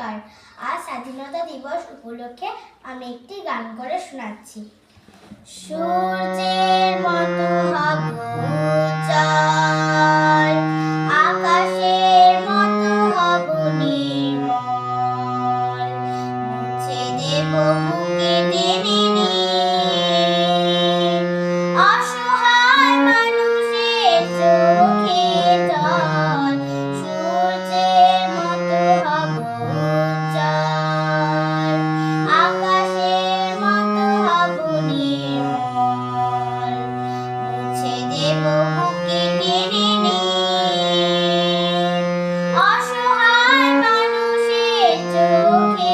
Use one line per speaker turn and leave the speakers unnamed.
নমস্কার। আজ স্বাধীনতা দিবস উপলক্ষে আমি একটি গান করে শোনাচ্ছি। সূর্যের মতো হব উজ্জ্বল, আকাশের মতো হব নির্মল, মুছে দেব বুকে টেনে নিয়ে অসহায় মানুষের চোখের জল। সূর্যের মতো হব উজ্জ্বল, আকাশের মতো হব নির্মল, মুছে দেব বুকে টেনে নিয়ে অসহায় মানুষের চোখে